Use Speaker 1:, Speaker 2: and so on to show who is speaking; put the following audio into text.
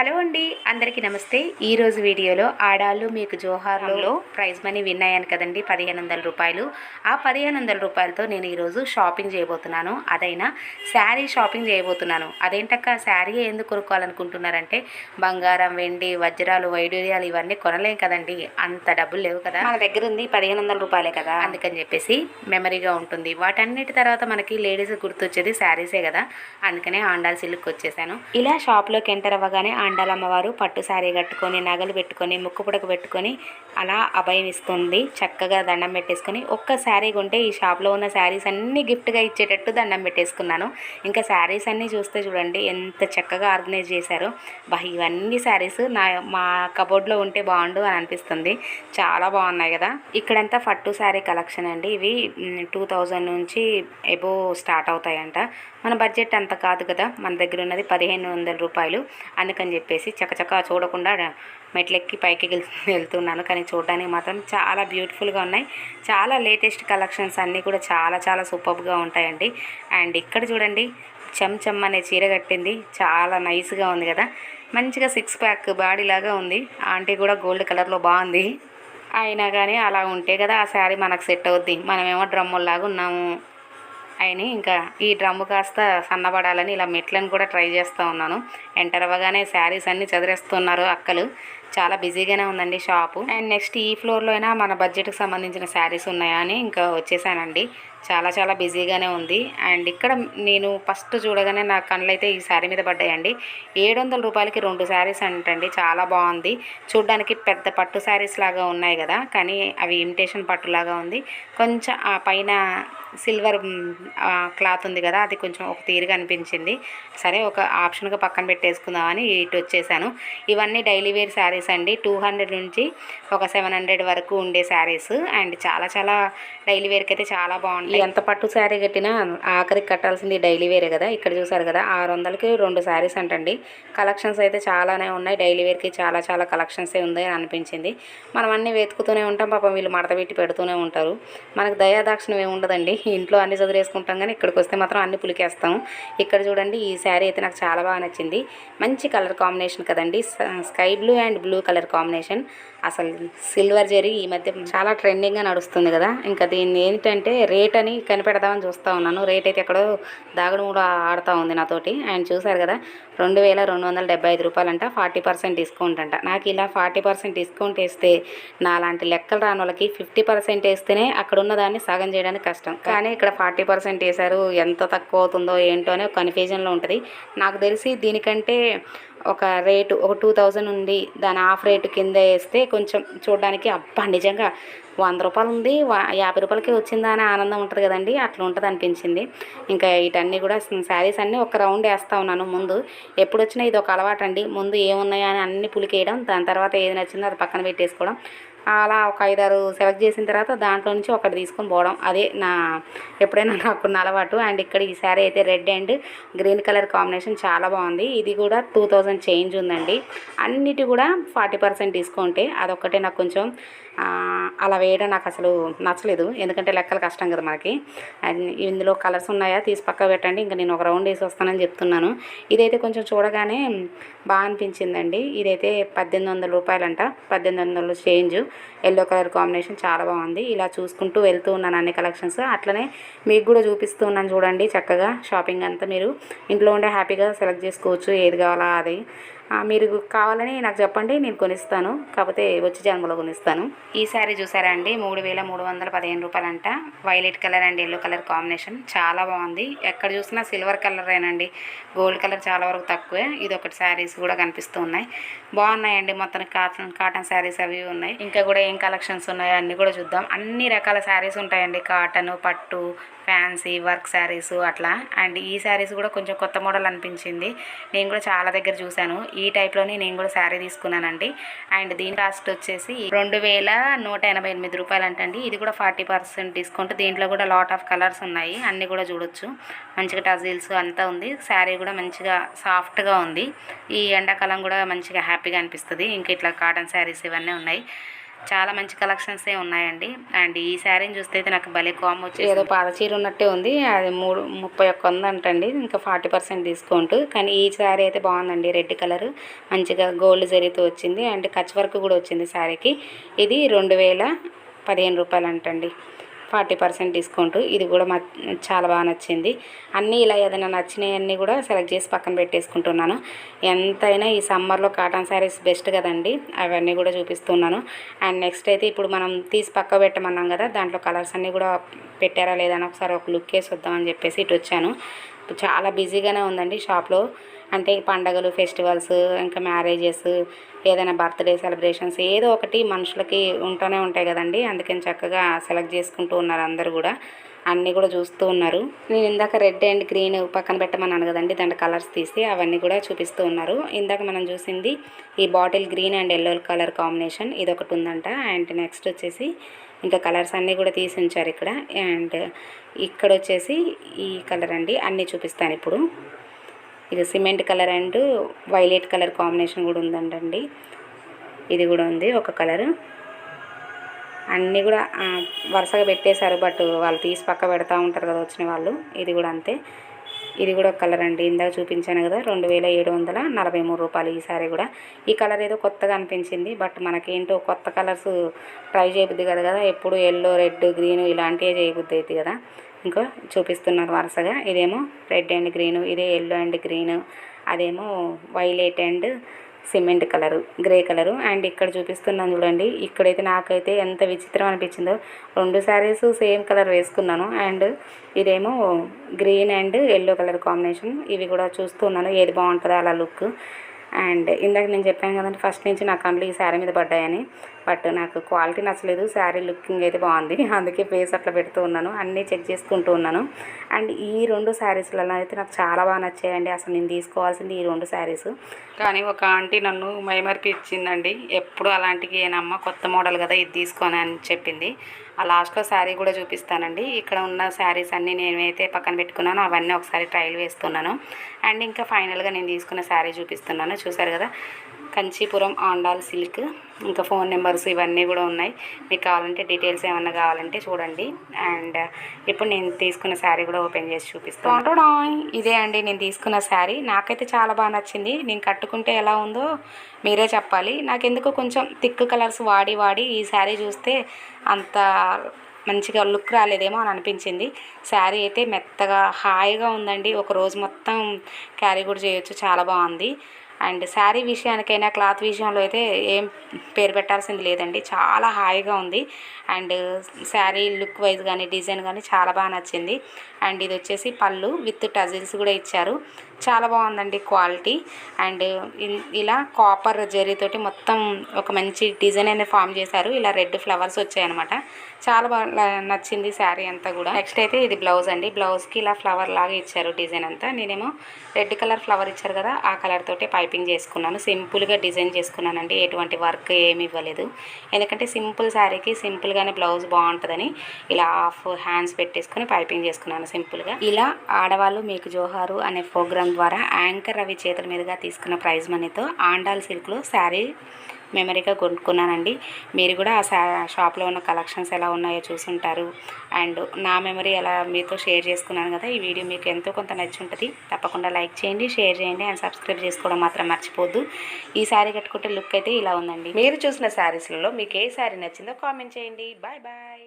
Speaker 1: Hello అండి, అందరికీ నమస్తే. ఈరోజు వీడియోలో ఆడాళ్ళు మీకు జోహార్లో ప్రైజ్ మనీ విన్ అయ్యాను కదండి, 1500 రూపాయలు. ఆ 1500 రూపాయలతో నేను ఈరోజు షాపింగ్ చేయబోతున్నాను. అదైనా శారీ షాపింగ్ చేయబోతున్నాను. అదేంటక్క శారీ ఎందుకు కొనుక్కోవాలనుకుంటున్నారంటే, బంగారం, వెండి, వజ్రాలు, వైడూర్యాలు ఇవన్నీ కొనలేం కదండి, అంత డబ్బులు లేవు కదా. మన దగ్గర ఉంది 1500 రూపాయలే కదా, అందుకని చెప్పేసి మెమరీగా ఉంటుంది. వాటన్నిటి తర్వాత మనకి లేడీస్ గుర్తొచ్చేది శారీసే కదా, అందుకనే ఆండాల్ సిల్క్ వచ్చేసాను. ఇలా షాప్లోకి ఎంటర్ అవ్వగానే ఆండాల్ అమ్మవారు పట్టు శారీ కట్టుకొని, నగలు పెట్టుకొని, ముక్కు పుడక పెట్టుకొని అలా అభయం ఇస్తుంది. చక్కగా దండం పెట్టేసుకొని, ఒక్క శారీ కొంటే ఈ షాప్లో ఉన్న శారీస్ అన్నీ గిఫ్ట్గా ఇచ్చేటట్టు దండం పెట్టేసుకున్నాను. ఇంకా శారీస్ అన్నీ చూస్తే చూడండి ఎంత చక్కగా ఆర్గనైజ్ చేశారో. ఇవన్నీ శారీస్ మా కబోర్డ్లో ఉంటే బాగుండు అని అనిపిస్తుంది. చాలా బాగున్నాయి కదా. ఇక్కడంతా పట్టు శారీ కలెక్షన్ అండి. ఇవి 2000 నుంచి ఎబో స్టార్ట్ అవుతాయంట. మన బడ్జెట్ అంత కాదు కదా, మన దగ్గర ఉన్నది 1500 రూపాయలు. అందుకని చెప్పేసి చకచకా చూడకుండా మెట్లెక్కి పైకి వెళ్తున్నాను. కానీ చూడడానికి మాత్రం చాలా బ్యూటిఫుల్గా ఉన్నాయి. చాలా లేటెస్ట్ కలెక్షన్స్ అన్నీ కూడా చాలా చాలా సూపర్గా ఉంటాయండి. అండ్ ఇక్కడ చూడండి, చెమ్ అనే చీర కట్టింది, చాలా నైస్గా ఉంది కదా. మంచిగా 6 ప్యాక్ బాడీ లాగా ఉంది. ఆంటీ కూడా గోల్డ్ కలర్లో బాగుంది. అయినా కానీ అలా ఉంటే కదా ఆ శారీ మనకు సెట్ అవుద్ది. మనమేమో డ్రమ్ముల్లాగా ఉన్నాము. అయినా ఇంకా ఈ డ్రమ్ము కాస్త సన్నబడాలని ఇలా మెట్లను కూడా ట్రై చేస్తూ ఉన్నాను. ఎంటర్ అవ్వగానే శారీస్ అన్నీ చదిరేస్తున్నారు అక్కలు. చాలా బిజీగానే ఉందండి షాపు. అండ్ నెక్స్ట్ ఈ ఫ్లోర్లో అయినా మన బడ్జెట్కి సంబంధించిన శారీస్ ఉన్నాయా అని ఇంకా వచ్చేసానండి. చాలా చాలా బిజీగానే ఉంది. అండ్ ఇక్కడ నేను ఫస్ట్ చూడగానే నా కళ్ళు అయితే ఈ శారీ మీద పడ్డాయండి. 700 రూపాయలకి 2 శారీస్ అంటండి. చాలా బాగుంది. చూడ్డానికి పెద్ద పట్టు శారీస్ లాగా ఉన్నాయి కదా, కానీ అవి ఇమిటేషన్ పట్టులాగా ఉంది. కొంచెం ఆ పైన సిల్వర్ క్లాత్ ఉంది కదా, అది కొంచెం ఒక తీరుగా అనిపించింది. సరే ఒక ఆప్షన్గా పక్కన పెట్టేసుకుందామని ఇటు వచ్చేసాను. ఇవన్నీ డైలీ వేర్ శారీస్ అండి. 200 నుంచి ఒక 700 వరకు ఉండే శారీస్. అండ్ చాలా చాలా డైలీ వేర్కి అయితే చాలా బాగుంటాయి. ఎంత పట్టు శారీ కట్టినా ఆఖరికి కట్టాల్సింది డైలీ వేరే కదా. ఇక్కడ చూసారు కదా, 600కి 2 శారీస్ అంటండి. కలెక్షన్స్ అయితే చాలానే ఉన్నాయి. డైలీ వేర్కి చాలా చాలా కలెక్షన్సే ఉంది అని అనిపించింది. మనం అన్నీ వెతుకుతూనే ఉంటాం, పాపం వీళ్ళు మడత పెట్టి పెడుతూనే ఉంటారు. మనకు దయాదాక్షిణం ఏమి ఉండదండి. ఇంట్లో అన్ని చదివేసుకుంటాం కానీ ఇక్కడికి వస్తే మాత్రం అన్ని పులికేస్తాం. ఇక్కడ చూడండి, ఈ శారీ అయితే నాకు చాలా బాగా నచ్చింది. మంచి కలర్ కాంబినేషన్ కదండి, sky blue and blue colour combination. అసలు సిల్వర్ జరీ ఈ మధ్య చాలా ట్రెండింగ్గా నడుస్తుంది కదా. ఇంకా దీన్ని ఏంటంటే రేట్ అని కనిపెడదామని చూస్తూ ఉన్నాను. రేట్ అయితే ఎక్కడో దాగుడు కూడా ఆడుతూ ఉంది నాతోటి. అండ్ చూసారు కదా, 2275 రూపాయలంట. 40% డిస్కౌంట్ అంట. నాకు ఇలా 40% డిస్కౌంట్ వేస్తే నాలాంటి లెక్కలు రాని వాళ్ళకి 50% వేస్తేనే అక్కడ ఉన్న దాన్ని సగం చేయడానికి కష్టం. కానీ ఇక్కడ 40% వేశారు. ఎంత తక్కువ అవుతుందో ఏంటో అనే కన్ఫ్యూజన్లో ఉంటుంది. నాకు తెలిసి దీనికంటే ఒక రేటు ఒక 2000 ఉంది, దాని హాఫ్ రేటు కింద వేస్తే కొంచెం చూడడానికి అబ్బా నిజంగా 100 రూపాయలు ఉంది 50 రూపాయలకి వచ్చిందా అని ఆనందం ఉంటుంది కదండి, అట్లా ఉంటుంది అనిపించింది. ఇంకా వీటన్నీ కూడా శారీస్ అన్నీ ఒక రౌండ్ వేస్తూ ఉన్నాను. ముందు ఎప్పుడు వచ్చినా ఇది ఒక అలవాటు అండి. ముందు ఏమున్నాయో అని అన్ని పులికేయడం, దాని తర్వాత ఏది నచ్చిందో అది పక్కన పెట్టేసుకోవడం. అలా ఒక 5-6 సెలెక్ట్ చేసిన తర్వాత దాంట్లో నుంచి ఒకటి తీసుకొని పోవడం, అదే నా ఎప్పుడైనా నాకున్న అలవాటు. అండ్ ఇక్కడ ఈ శారీ అయితే red and green colour combination చాలా బాగుంది. ఇది కూడా 2000 చేంజ్ ఉందండి. అన్నిటి కూడా 40% డిస్కౌంటే. అదొక్కటే నాకు కొంచెం అలా వేయడం నాకు అసలు నచ్చలేదు, ఎందుకంటే లెక్కలు కష్టం కదా మనకి. అండ్ ఇందులో కలర్స్ ఉన్నాయా తీసి పక్క పెట్టండి, ఇంకా నేను ఒక రౌండ్ వేసి వస్తానని చెప్తున్నాను. ఇదైతే కొంచెం చూడగానే బాగా అనిపించిందండి. ఇదైతే 1800 రూపాయలంట. 1800 చేంజ్. ఎల్లో కలర్ కాంబినేషన్ చాలా బాగుంది. ఇలా చూసుకుంటూ వెళ్తూ ఉన్నాను అన్ని కలెక్షన్స్. అట్లనే మీకు కూడా చూపిస్తూ ఉన్నాను చూడండి. చక్కగా షాపింగ్ అంతా మీరు ఇంట్లో ఉండే హ్యాపీగా సెలెక్ట్ చేసుకోవచ్చు, ఏది కావాలా అది. మీరు కావాలని నాకు చెప్పండి, నేను కొనిస్తాను. కాకపోతే వచ్చే జన్మలో కొనిస్తాను. ఈ శారీ చూసారా అండి, 3315 రూపాయలంట. Violet colour and yellow colour combination చాలా బాగుంది. ఎక్కడ చూసినా సిల్వర్ కలరేనండి, గోల్డ్ కలర్ చాలా వరకు తక్కువే. ఇది ఒకటి శారీస్ కూడా కనిపిస్తూ ఉన్నాయి, బాగున్నాయండి. మొత్తం కాటన్ శారీస్ అవి ఉన్నాయి. ఇంకా కూడా ఏం కలెక్షన్స్ ఉన్నాయో అన్నీ కూడా చూద్దాం. అన్ని రకాల శారీస్ ఉంటాయండి, కాటన్, పట్టు, ఫ్యాన్సీ, వర్క్ శారీస్ అట్లా. అండ్ ఈ శారీస్ కూడా కొంచెం కొత్త మోడల్ అనిపించింది. నేను కూడా చాలా దగ్గర చూశాను. ఈ టైప్లోనే నేను కూడా శారీ తీసుకున్నానండి. అండ్ దీని కాస్ట్ వచ్చేసి 2188 రూపాయలు అంటండి. ఇది కూడా 40% డిస్కౌంట్. దీంట్లో కూడా లాట్ ఆఫ్ కలర్స్ ఉన్నాయి, అన్నీ కూడా చూడొచ్చు. మంచిగా టజిల్స్ అంతా ఉంది. శారీ కూడా మంచిగా సాఫ్ట్గా ఉంది. ఈ ఎండాకాలం కూడా మంచిగా హ్యాపీగా అనిపిస్తుంది. ఇంకా ఇట్లా కాటన్ శారీస్ ఇవన్నీ ఉన్నాయి. చాలా మంచి కలెక్షన్సే ఉన్నాయండి. అండ్ ఈ శారీని చూస్తే అయితే నాకు భలే కాంబో వచ్చేసి ఏదో పాత చీర ఉన్నట్టే ఉంది. అది 31 ఉందంటండి, ఇంకా 40% డిస్కౌంట్. కానీ ఈ శారీ అయితే బాగుందండి, రెడ్ కలర్ మంచిగా గోల్డ్ జరీతో వచ్చింది అండ్ కచ్ వర్క్ కూడా వచ్చింది శారీకి. ఇది 2015 రూపాయలు అంటండి, 40% డిస్కౌంట్. ఇది కూడా చాలా బాగా నచ్చింది. అన్నీ ఇలా ఏదైనా నచ్చినవన్నీ కూడా సెలెక్ట్ చేసి పక్కన పెట్టేసుకుంటున్నాను. ఎంతైనా ఈ సమ్మర్లో కాటన్ శారీస్ బెస్ట్ కదండి, అవన్నీ కూడా చూపిస్తున్నాను. అండ్ నెక్స్ట్ అయితే ఇప్పుడు మనం తీసి పక్క పెట్టమన్నాం కదా, దాంట్లో కలర్స్ అన్నీ కూడా పెట్టారా లేదా అని ఒకసారి ఒక లుక్ వేసి వద్దామని చెప్పేసి ఇటు వచ్చాను. చాలా బిజీగానే ఉందండి షాప్లో. అంటే పండగలు, ఫెస్టివల్స్, ఇంకా మ్యారేజెస్, ఏదైనా బర్త్డే సెలబ్రేషన్స్ ఏదో ఒకటి మనుషులకి ఉంటూనే ఉంటాయి కదండి. అందుకని చక్కగా సెలెక్ట్ చేసుకుంటూ ఉన్నారు అందరు కూడా, అన్నీ కూడా చూస్తూ ఉన్నారు. నేను ఇందాక రెడ్ అండ్ గ్రీన్ పక్కన పెట్టమన్నాను కదండి, దాంట్లో కలర్స్ తీసి అవన్నీ కూడా చూపిస్తూ ఉన్నారు. ఇందాక మనం చూసింది ఈ bottle green and yellow colour combination, ఇది ఒకటి ఉందంట. అండ్ నెక్స్ట్ వచ్చేసి ఇంకా కలర్స్ అన్నీ కూడా తీసి ఉంచారు ఇక్కడ. అండ్ ఇక్కడ వచ్చేసి ఈ కలర్ అండి, అన్నీ చూపిస్తాను ఇప్పుడు. ఇది cement colour and violet colour combination కూడా ఉందండి. ఇది కూడా ఉంది ఒక కలరు. అన్నీ కూడా వరుసగా పెట్టేశారు, బట్ వాళ్ళు తీసి పక్క పెడతా ఉంటారు కదా వచ్చిన వాళ్ళు. ఇది కూడా అంతే. ఇది కూడా ఒక కలర్ అండి, ఇందాక చూపించాను కదా, 2743 రూపాయలు ఈ సారీ కూడా. ఈ కలర్ ఏదో కొత్తగా అనిపించింది, బట్ మనకేంటో కొత్త కలర్స్ ట్రై చేయబుద్ది కదా, ఎప్పుడు ఎల్లో, రెడ్, గ్రీన్ ఇలాంటివే చేయబుద్ది అవుతుంది కదా. ఇంకా చూపిస్తున్నారు వరుసగా. ఇదేమో రెడ్ అండ్ గ్రీను, ఇదే ఎల్లో అండ్ గ్రీను, అదేమో violet and cement colour, grey colour. And ఇక్కడ చూపిస్తున్నాను చూడండి, ఇక్కడైతే నాకైతే ఎంత విచిత్రం అనిపించిందో, 2 శారీస్ సేమ్ కలర్ వేసుకున్నాను. అండ్ ఇదేమో green and yellow colour combination. ఇవి కూడా చూస్తున్నాను ఏది బాగుంటుందో అలా లుక్. అండ్ ఇందాక నేను చెప్పాను కదండి, ఫస్ట్ నుంచి నా కళ్ళు ఈ శారీ మీద పడ్డాయని, బట్ నాకు క్వాలిటీ నచ్చలేదు, శారీ లుకింగ్ అయితే బాగుంది, అందుకే ఫేస్ అట్లా పెడుతూ ఉన్నాను, అన్నీ చెక్ చేసుకుంటూ ఉన్నాను. అండ్ ఈ 2 శారీస్లలో అయితే నాకు చాలా బాగా నచ్చాయండి. అసలు నేను తీసుకోవాల్సింది ఈ 2 శారీస్, కానీ ఒక ఆంటీ నన్ను మైమర్పి ఇచ్చిందండి. ఎప్పుడు అలాంటికి ఏనమ్మా, కొత్త మోడల్ కదా ఇది తీసుకొని అని చెప్పింది. ఆ లాస్ట్లో శారీ కూడా చూపిస్తానండి. ఇక్కడ ఉన్న శారీస్ అన్నీ నేనైతే పక్కన పెట్టుకున్నాను, అవన్నీ ఒకసారి ట్రయల్ వేస్తున్నాను. అండ్ ఇంకా ఫైనల్గా నేను తీసుకున్న శారీ చూపిస్తున్నాను. చూసారు కదా, కంచీపురం ఆండాల్ సిల్క్. ఇంకా ఫోన్ నెంబర్స్ ఇవన్నీ కూడా ఉన్నాయి, మీకు కావాలంటే డీటెయిల్స్ ఏమన్నా కావాలంటే చూడండి. అండ్ ఇప్పుడు నేను తీసుకున్న శారీ కూడా ఓపెన్ చేసి చూపిస్తాను. ఇదే అండి నేను తీసుకున్న శారీ. నాకైతే చాలా బాగా నచ్చింది. నేను కట్టుకుంటే ఎలా ఉందో మీరే చెప్పాలి. నాకెందుకో కొంచెం థిక్ కలర్స్ వాడి ఈ శారీ చూస్తే అంత మంచిగా లుక్ రాలేదేమో అని అనిపించింది. శారీ అయితే మెత్తగా హాయిగా ఉందండి, ఒక రోజు మొత్తం క్యారీ కూడా చేయొచ్చు, చాలా బాగుంది. అండ్ శారీ విషయానికైనా క్లాత్ విషయంలో అయితే ఏం పేరు పెట్టాల్సింది లేదండి, చాలా హాయిగా ఉంది. అండ్ శారీ లుక్ వైజ్ కానీ డిజైన్ కానీ చాలా బాగా నచ్చింది. అండ్ ఇది వచ్చేసి పళ్ళు విత్ టజిల్స్ కూడా ఇచ్చారు, చాలా బాగుందండి క్వాలిటీ. అండ్ ఇలా కాపర్ జరీతోటి మొత్తం ఒక మంచి డిజైన్ అనేది ఫామ్ చేశారు, ఇలా రెడ్ ఫ్లవర్స్ వచ్చాయన్నమాట. చాలా బాగా నచ్చింది శారీ అంతా కూడా. నెక్స్ట్ అయితే ఇది బ్లౌజ్ అండి, బ్లౌజ్కి ఇలా ఫ్లవర్ లాగా ఇచ్చారు డిజైన్ అంతా. నేనేమో రెడ్ కలర్ ఫ్లవర్ ఇచ్చారు కదా, ఆ కలర్ తోటి పైపింగ్ చేసుకున్నాను, సింపుల్గా డిజైన్ చేసుకున్నానండి, ఎటువంటి వర్క్ ఏమి ఇవ్వలేదు. ఎందుకంటే సింపుల్ శారీకి సింపుల్గానే బ్లౌజ్ బాగుంటుందని ఇలా హాఫ్ హ్యాండ్స్ పెట్టేసుకొని పైపింగ్ చేసుకున్నాను సింపుల్గా. ఇలా ఆడవాళ్ళు మీకు జోహారు అనే ప్రోగ్రామ్ ద్వారా యాంకర్ రవి చేతుల మీదుగా తీసుకున్న ప్రైజ్ మనీతో ఆండాల్ సిల్క్లో శారీ మెమరీగా కొనుక్కున్నానండి. మీరు కూడా ఆ షాప్లో ఉన్న కలెక్షన్స్ ఎలా ఉన్నాయో చూసుంటారు. అండ్ నా మెమరీ ఎలా మీతో షేర్ చేసుకున్నాను కదా, ఈ వీడియో మీకు ఎంతో కొంత నచ్చి ఉంటుంది. తప్పకుండా లైక్ చేయండి, షేర్ చేయండి అండ్ సబ్స్క్రైబ్ చేసుకోవడం మాత్రం మర్చిపోద్దు. ఈ శారీ కట్టుకుంటే లుక్ అయితే ఇలా ఉందండి. మీరు చూసిన శారీస్లలో మీకు ఏ శారీ నచ్చిందో కామెంట్ చేయండి. Bye bye.